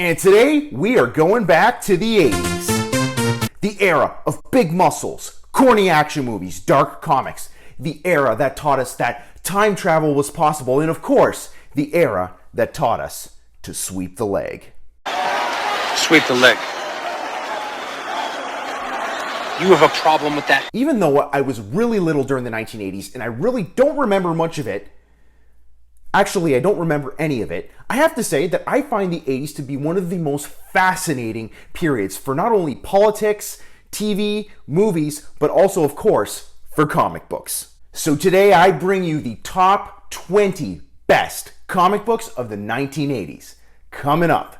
And today we are going back to the 80s. The era of big muscles, corny action movies, dark comics. The era that taught us that time travel was possible. And of course, the era that taught us to sweep the leg. Sweep the leg. You have a problem with that? Even though I was really little during the 1980s and I really don't remember much of it, actually, I don't remember any of it. I have to say that I find the 80s to be one of the most fascinating periods for not only politics, TV, movies, but also, of course, for comic books. So today I bring you the top 20 best comic books of the 1980s. Coming up.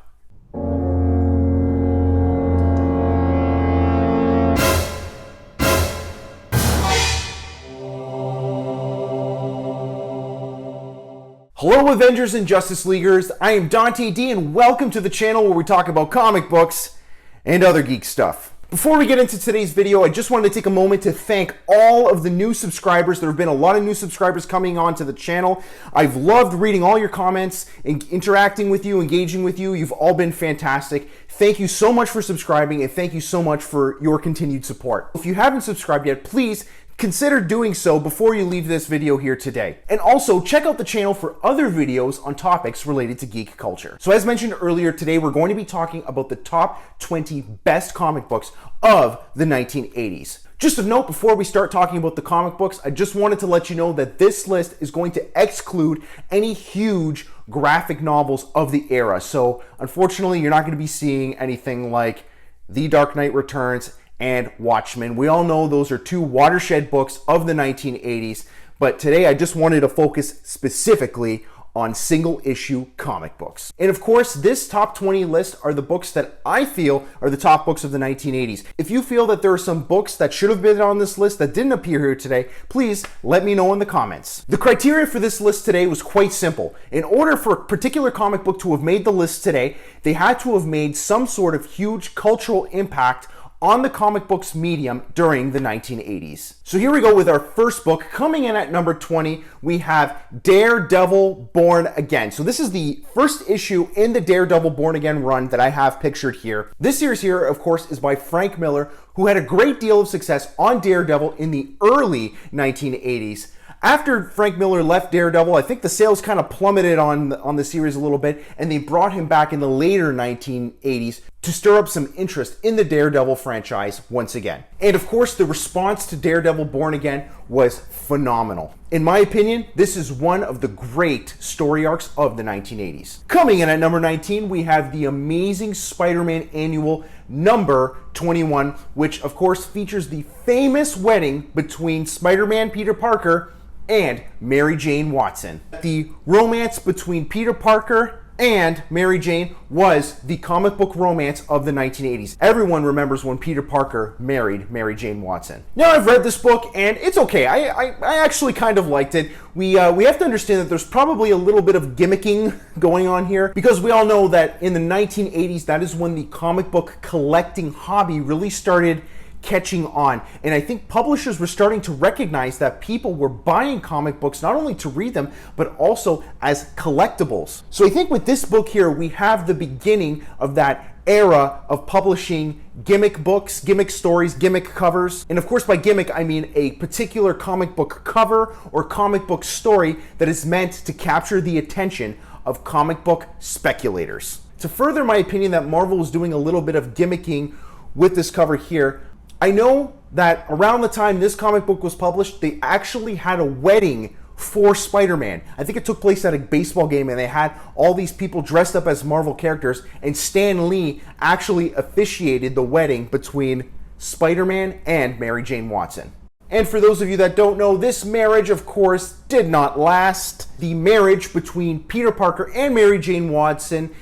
Hello Avengers and Justice Leaguers, I am Dante D and welcome to the channel where we talk about comic books and other geek stuff. Before we get into today's video, I just wanted to take a moment to thank all of the new subscribers. There have been a lot of new subscribers coming onto the channel. I've loved reading all your comments and interacting with you, engaging with you. You've all been fantastic. Thank you so much for subscribing and thank you so much for your continued support. If you haven't subscribed yet, please consider doing so before you leave this video here today. And also check out the channel for other videos on topics related to geek culture. So as mentioned earlier, today we're going to be talking about the top 20 best comic books of the 1980s. Just a note before we start talking about the comic books, I just wanted to let you know that this list is going to exclude any huge graphic novels of the era. So unfortunately, you're not going to be seeing anything like The Dark Knight Returns and Watchmen. We all know those are two watershed books of the 1980s, but today I just wanted to focus specifically on single issue comic books. And of course, this top 20 list are the books that I feel are the top books of the 1980s. If you feel that there are some books that should have been on this list that didn't appear here today, please let me know in the comments. The criteria for this list today was quite simple. In order for a particular comic book to have made the list today, they had to have made some sort of huge cultural impact on the comic books medium during the 1980s. So here we go with our first book. Coming in at number 20, we have Daredevil Born Again. So this is the first issue in the Daredevil Born Again run that I have pictured here. This series here, of course, is by Frank Miller, who had a great deal of success on Daredevil in the early 1980s. After Frank Miller left Daredevil, I think the sales kind of plummeted on the series a little bit, and they brought him back in the later 1980s to stir up some interest in the Daredevil franchise once again. And of course, the response to Daredevil Born Again was phenomenal. In my opinion, this is one of the great story arcs of the 1980s. Coming in at number 19, we have the Amazing Spider-Man Annual number 21, which of course features the famous wedding between Spider-Man Peter Parker and Mary Jane Watson. The romance between Peter Parker and Mary Jane was the comic book romance of the 1980s. Everyone remembers when Peter Parker married Mary Jane Watson. Now I've read this book and it's okay. I actually kind of liked it. We have to understand that there's probably a little bit of gimmicking going on here because we all know that in the 1980s, that is when the comic book collecting hobby really started catching on. And I think publishers were starting to recognize that people were buying comic books not only to read them, but also as collectibles. So I think with this book here, we have the beginning of that era of publishing gimmick books, gimmick stories, gimmick covers. And of course, by gimmick, I mean a particular comic book cover or comic book story that is meant to capture the attention of comic book speculators. To further my opinion that Marvel was doing a little bit of gimmicking with this cover here, I know that around the time this comic book was published, they actually had a wedding for Spider-Man. I think it took place at a baseball game and they had all these people dressed up as Marvel characters, and Stan Lee actually officiated the wedding between Spider-Man and Mary Jane Watson. And for those of you that don't know, this marriage, of course, did not last. The marriage between Peter Parker and Mary Jane Watson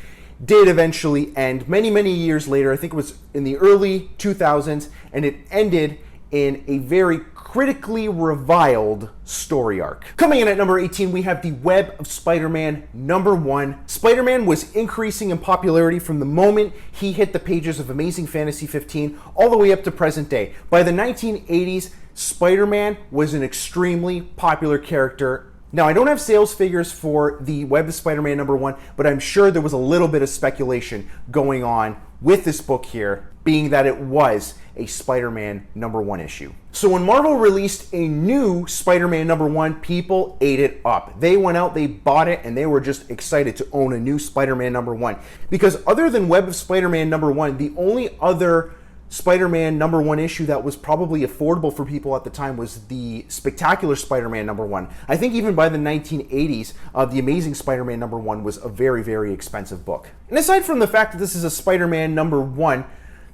did eventually end many, many years later. I think it was in the early 2000s, and it ended in a very critically reviled story arc. Coming in at number 18, we have the Web of Spider-Man number 1. Spider-Man was increasing in popularity from the moment he hit the pages of Amazing Fantasy 15 all the way up to present day. By the 1980s, Spider-Man was an extremely popular character Now, I don't have sales figures for the Web of Spider-Man #1, but I'm sure there was a little bit of speculation going on with this book here, being that it was a Spider-Man #1 issue. So when Marvel released a new Spider-Man #1, people ate it up. They went out, they bought it, and they were just excited to own a new Spider-Man #1. Because other than Web of Spider-Man #1, the only other Spider-Man #1 issue that was probably affordable for people at the time was the Spectacular Spider-Man #1. I think even by the 1980s, the Amazing Spider-Man #1 was a very, very expensive book. And aside from the fact that this is a Spider-Man #1,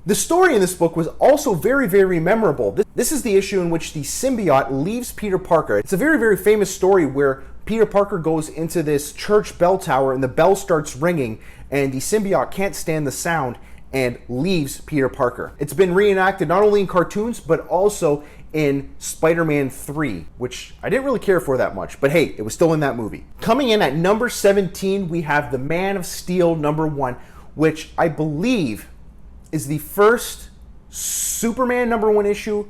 the story in this book was also very, very memorable. This is the issue in which the symbiote leaves Peter Parker. It's a very, very famous story where Peter Parker goes into this church bell tower and the bell starts ringing and the symbiote can't stand the sound and leaves Peter Parker. It's been reenacted not only in cartoons, but also in Spider-Man 3, which I didn't really care for that much, but hey, it was still in that movie. Coming in at number 17, we have the Man of Steel #1, which I believe is the first Superman #1 issue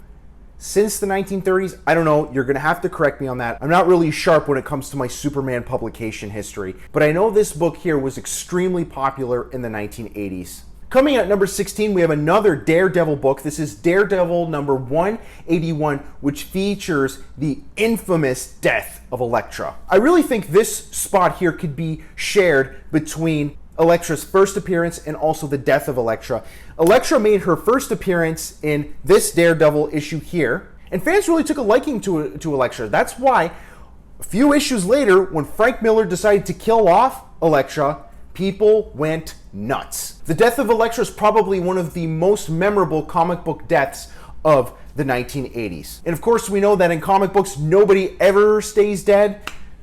since the 1930s. I don't know, you're gonna have to correct me on that. I'm not really sharp when it comes to my Superman publication history, but I know this book here was extremely popular in the 1980s. Coming at number 16, we have another Daredevil book. This is Daredevil #181, which features the infamous death of Elektra. I really think this spot here could be shared between Elektra's first appearance and also the death of Elektra. Elektra made her first appearance in this Daredevil issue here, and fans really took a liking to Elektra. That's why a few issues later, when Frank Miller decided to kill off Elektra, people went nuts. The death of Elektra is probably one of the most memorable comic book deaths of the 1980s. And of course, we know that in comic books, nobody ever stays dead.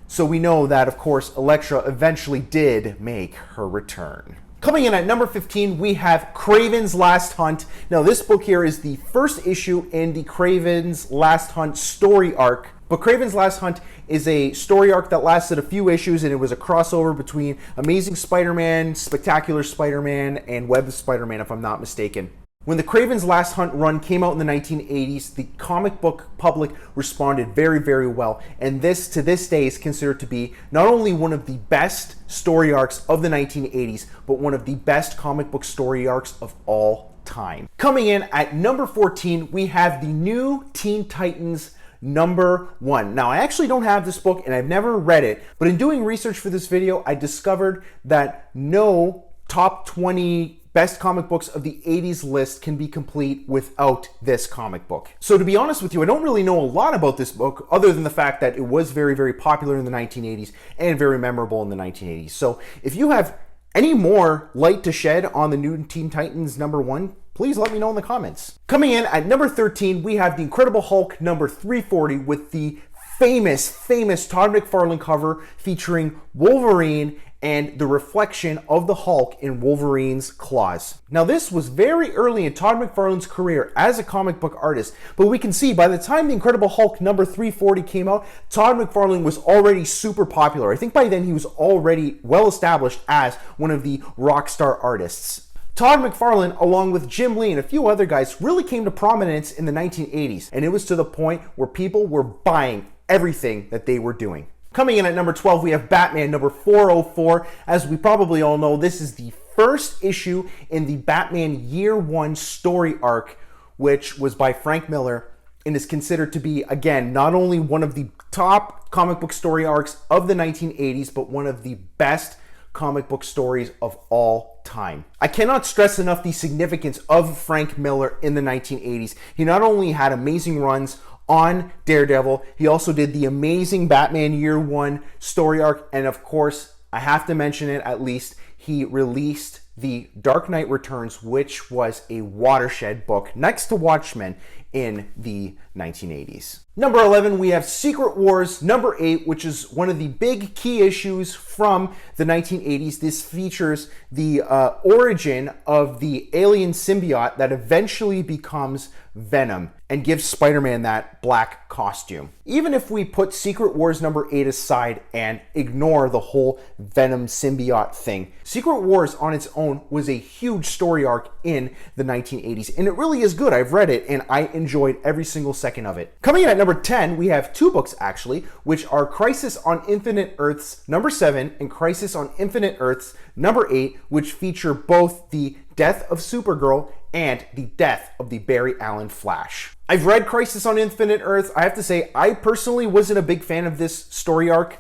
So we know that, of course, Elektra eventually did make her return. Coming in at number 15, we have Kraven's Last Hunt. Now, this book here is the first issue in the Kraven's Last Hunt story arc. But Kraven's Last Hunt is a story arc that lasted a few issues, and it was a crossover between Amazing Spider-Man, Spectacular Spider-Man, and Web of Spider-Man, if I'm not mistaken. When the Kraven's Last Hunt run came out in the 1980s, the comic book public responded very, very well. And this, to this day, is considered to be not only one of the best story arcs of the 1980s, but one of the best comic book story arcs of all time. Coming in at number 14, we have the new Teen Titans #1. Now, I actually don't have this book and I've never read it, but in doing research for this video, I discovered that no top 20 best comic books of the 80s list can be complete without this comic book. So to be honest with you, I don't really know a lot about this book other than the fact that it was very, very popular in the 1980s and very memorable in the 1980s. So if you have any more light to shed on the new Teen Titans #1, please let me know in the comments. Coming in at number 13, we have the Incredible Hulk #340 with the famous Todd McFarlane cover featuring Wolverine and the reflection of the Hulk in Wolverine's claws. Now, this was very early in Todd McFarlane's career as a comic book artist, but we can see by the time the Incredible Hulk #340 came out, Todd McFarlane was already super popular. I think by then he was already well established as one of the rock star artists. Todd McFarlane, along with Jim Lee and a few other guys, really came to prominence in the 1980s, and it was to the point where people were buying everything that they were doing. Coming in at number 12, we have Batman #404. As we probably all know, this is the first issue in the Batman Year One story arc, which was by Frank Miller, and is considered to be, again, not only one of the top comic book story arcs of the 1980s, but one of the best comic book stories of all time. I cannot stress enough the significance of Frank Miller in the 1980s. He not only had amazing runs on Daredevil, he also did the amazing Batman Year One story arc, and of course, I have to mention it at least, he released The Dark Knight Returns, which was a watershed book next to Watchmen in the 1980s. Number 11, we have Secret Wars #8, which is one of the big key issues from the 1980s. This features the origin of the alien symbiote that eventually becomes Venom and gives Spider-Man that black costume. Even if we put Secret Wars #8 aside and ignore the whole Venom symbiote thing, Secret Wars on its own was a huge story arc in the 1980s, and it really is good. I've read it and I enjoyed every single second of it. Coming in at number 10, we have two books actually, which are Crisis on Infinite Earths number 7 and Crisis on Infinite Earths number 8, which feature both the death of Supergirl and the death of the Barry Allen Flash. I've read Crisis on Infinite Earths. I have to say, I personally wasn't a big fan of this story arc.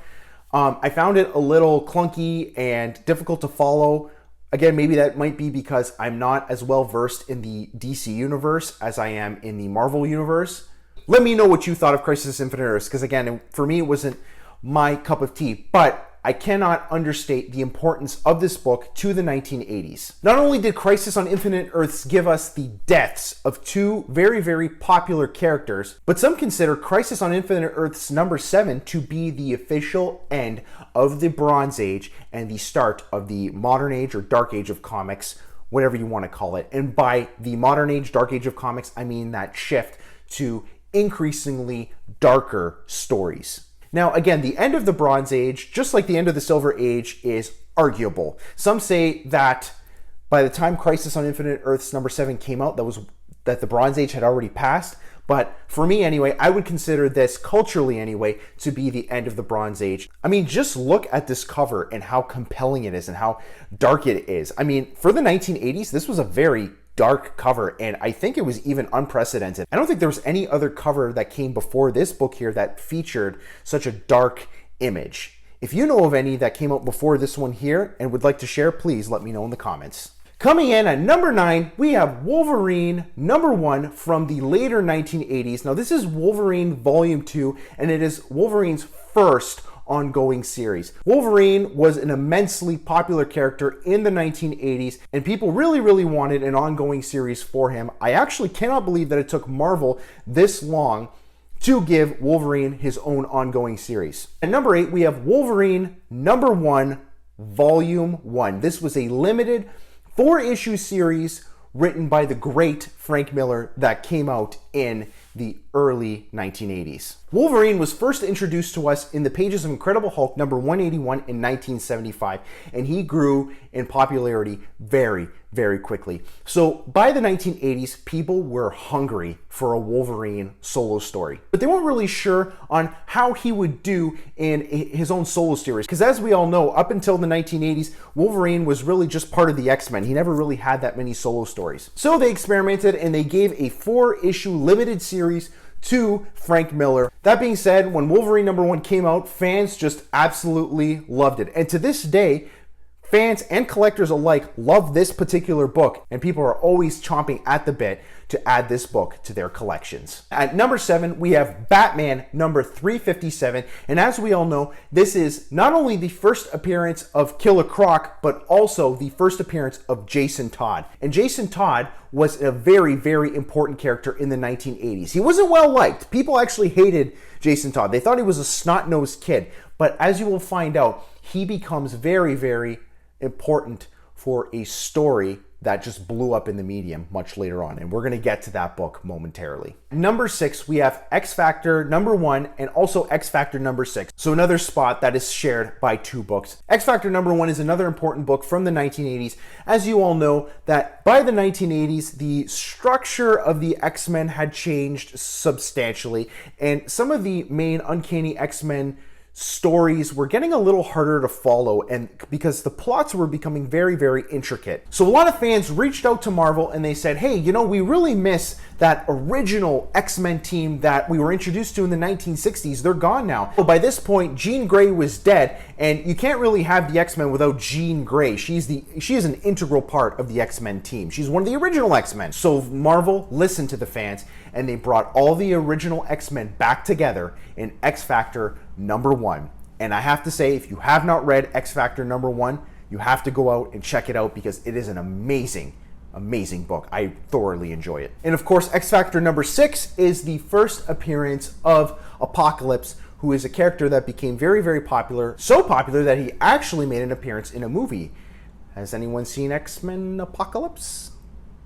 I found it a little clunky and difficult to follow. Again, maybe that might be because I'm not as well versed in the DC universe as I am in the Marvel universe. Let me know what you thought of Crisis on Infinite Earths, because again, for me, it wasn't my cup of tea, but I cannot understate the importance of this book to the 1980s. Not only did Crisis on Infinite Earths give us the deaths of two very, very popular characters, but some consider Crisis on Infinite Earths number 7 to be the official end of the Bronze Age and the start of the Modern Age or Dark Age of comics, whatever you want to call it. And by the Modern Age, Dark Age of comics, I mean that shift to increasingly darker stories. Now, again, the end of the Bronze Age, just like the end of the Silver Age, is arguable. Some say that by the time Crisis on Infinite Earths number 7 came out, that the Bronze Age had already passed. But for me anyway, I would consider this, culturally anyway, to be the end of the Bronze Age. I mean, just look at this cover and how compelling it is and how dark it is. I mean, for the 1980s, this was a very dark cover, and I think it was even unprecedented. I don't think there was any other cover that came before this book here that featured such a dark image. If you know of any that came out before this one here and would like to share, please let me know in the comments. Coming in at number 9, we have Wolverine number 1 from the later 1980s. Now this is Wolverine Volume 2, and it is Wolverine's first ongoing series. Wolverine was an immensely popular character in the 1980s, and people really wanted an ongoing series for him. I actually cannot believe that it took Marvel this long to give Wolverine his own ongoing series. At number 8, we have Wolverine number 1, Volume 1. This was a limited 4-issue series written by the great Frank Miller that came out in the early 1980s. Wolverine was first introduced to us in the pages of Incredible Hulk number 181 in 1975, and he grew in popularity very quickly. So by the 1980s, people were hungry for a Wolverine solo story, but they weren't really sure on how he would do in his own solo series, because as we all know, up until the 1980s, Wolverine was really just part of the X-Men. He never really had that many solo stories. So they experimented and they gave a 4-issue limited series to Frank Miller. That being said, when Wolverine number 1 came out, fans just absolutely loved it. And to this day, fans and collectors alike love this particular book, and people are always chomping at the bit to add this book to their collections. At number 7, we have Batman number 357, and as we all know, this is not only the first appearance of Killer Croc, but also the first appearance of Jason Todd. And Jason Todd was a very important character in the 1980s. He wasn't well liked. People actually hated Jason Todd. They thought he was a snot-nosed kid, but as you will find out, he becomes very important for a story that just blew up in the medium much later on, and we're going to get to that book momentarily. Number 6, we have X Factor number 1 and also X Factor number 6. So another spot that is shared by 2 books. X Factor number 1 is another important book from the 1980s. As you all know, that by the 1980s, the structure of the X-Men had changed substantially, and some of the main Uncanny X-Men stories were getting a little harder to follow, and because the plots were becoming very intricate. So a lot of fans reached out to Marvel and they said, hey, you know, we really miss that original X-Men team that we were introduced to in the 1960s. They're gone now. Well, by this point, Jean Grey was dead, and you can't really have the X-Men without Jean Grey. She is an integral part of the X-Men team. She's one of the original X-Men. So Marvel listened to the fans, and they brought all the original X-Men back together in X Factor number 1. And I have to say, if you have not read X Factor number 1, you have to go out and check it out, because it is an amazing book. I thoroughly enjoy it. And of course, X Factor number 6 is the first appearance of Apocalypse, who is a character that became very popular, so popular that he actually made an appearance in a movie. Has anyone seen X-Men Apocalypse?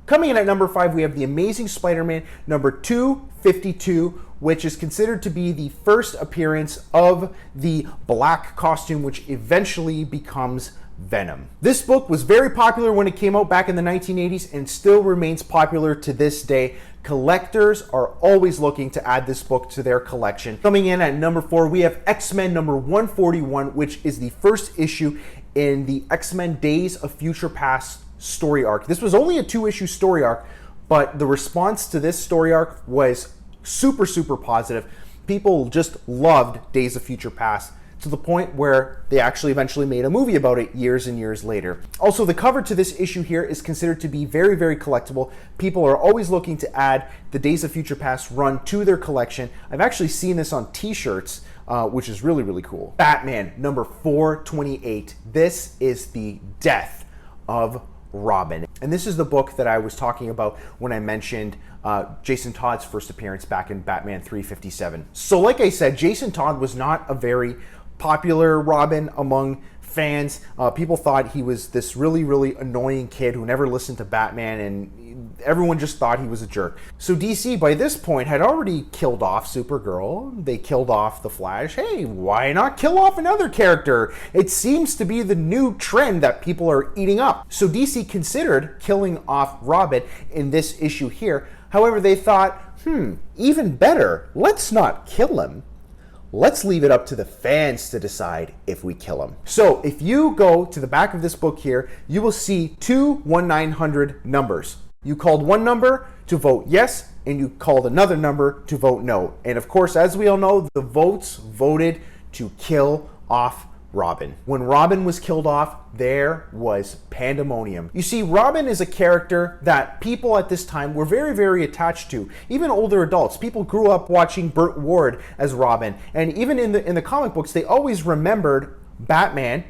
Coming in at number 5, we have The Amazing Spider-Man number 252, which is considered to be the first appearance of the black costume, which eventually becomes Venom. This book was very popular when it came out back in the 1980s and still remains popular to this day. Collectors are always looking to add this book to their collection. Coming in at number 4, we have X-Men number 141, which is the first issue in the X-Men Days of Future Past story arc. This was only a 2-issue story arc, but the response to this story arc was super, super positive. People just loved Days of Future Past, to the point where they actually eventually made a movie about it years and years later. Also, the cover to this issue here is considered to be very, very collectible. People are always looking to add the Days of Future Past run to their collection. I've actually seen this on t-shirts, which is really, really cool. Batman number 428. This is the death of Robin. And this is the book that I was talking about when I mentioned Jason Todd's first appearance back in Batman 357. So like I said, Jason Todd was not a very popular Robin among fans. People thought he was this really, really annoying kid who never listened to Batman, and everyone just thought he was a jerk. So DC, by this point, had already killed off Supergirl. They killed off the Flash. Hey, why not kill off another character? It seems to be the new trend that people are eating up. So DC considered killing off Robin in this issue here. However, they thought, even better, let's not kill him. Let's leave it up to the fans to decide if we kill him. So if you go to the back of this book here, you will see two 1-900 numbers. You called one number to vote yes, and you called another number to vote no. And of course, as we all know, the votes voted to kill off Robin. When Robin was killed off, there was pandemonium. You see, Robin is a character that people at this time were very, very attached to. Even older adults. People grew up watching Burt Ward as Robin. And even in the comic books, they always remembered Batman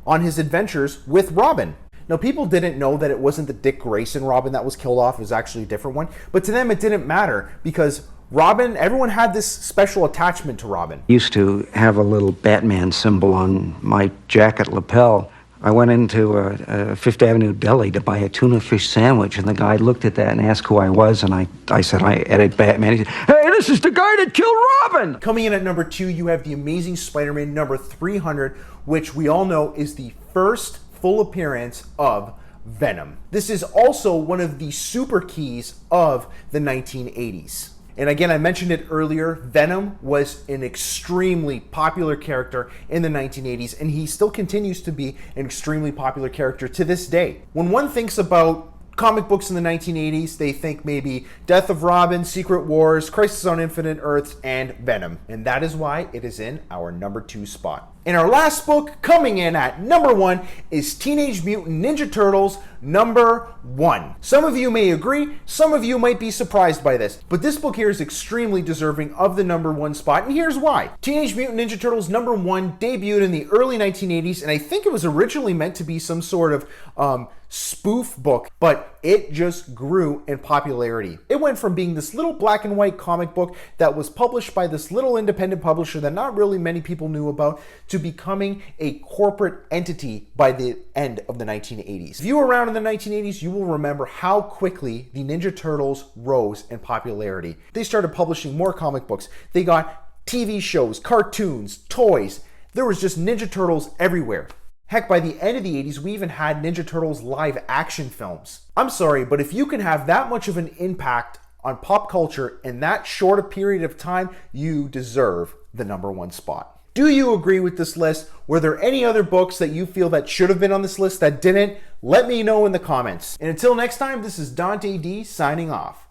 on his adventures with Robin. Now, people didn't know that it wasn't the Dick Grayson Robin that was killed off. It was actually a different one. But to them, it didn't matter because Robin, everyone had this special attachment to Robin. Used to have a little Batman symbol on my jacket lapel. I went into a Fifth Avenue deli to buy a tuna fish sandwich, and the guy looked at that and asked who I was, and I said, I edit Batman. He said, hey, this is the guy that killed Robin! Coming in at number 2, you have The Amazing Spider-Man number 300, which we all know is the first full appearance of Venom. This is also one of the super keys of the 1980s. And again, I mentioned it earlier, Venom was an extremely popular character in the 1980s, and he still continues to be an extremely popular character to this day. When one thinks about comic books in the 1980s, they think maybe Death of Robin, Secret Wars, Crisis on Infinite Earths, and Venom. And that is why it is in our number 2 spot. And our last book, coming in at number 1, is Teenage Mutant Ninja Turtles number 1. Some of you may agree, some of you might be surprised by this, but this book here is extremely deserving of the number 1 spot, and here's why. Teenage Mutant Ninja Turtles number 1 debuted in the early 1980s, and I think it was originally meant to be some sort of spoof book, but it just grew in popularity. It went from being this little black and white comic book that was published by this little independent publisher that not really many people knew about to becoming a corporate entity by the end of the 1980s. If you were around in the 1980s, you will remember how quickly the Ninja Turtles rose in popularity. They started publishing more comic books. They got TV shows, cartoons, toys. There was just Ninja Turtles everywhere. Heck, by the end of the 80s, we even had Ninja Turtles live action films. I'm sorry, but if you can have that much of an impact on pop culture in that short a period of time, you deserve the number 1 spot. Do you agree with this list? Were there any other books that you feel that should have been on this list that didn't? Let me know in the comments. And until next time, this is Dante D signing off.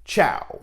Ciao.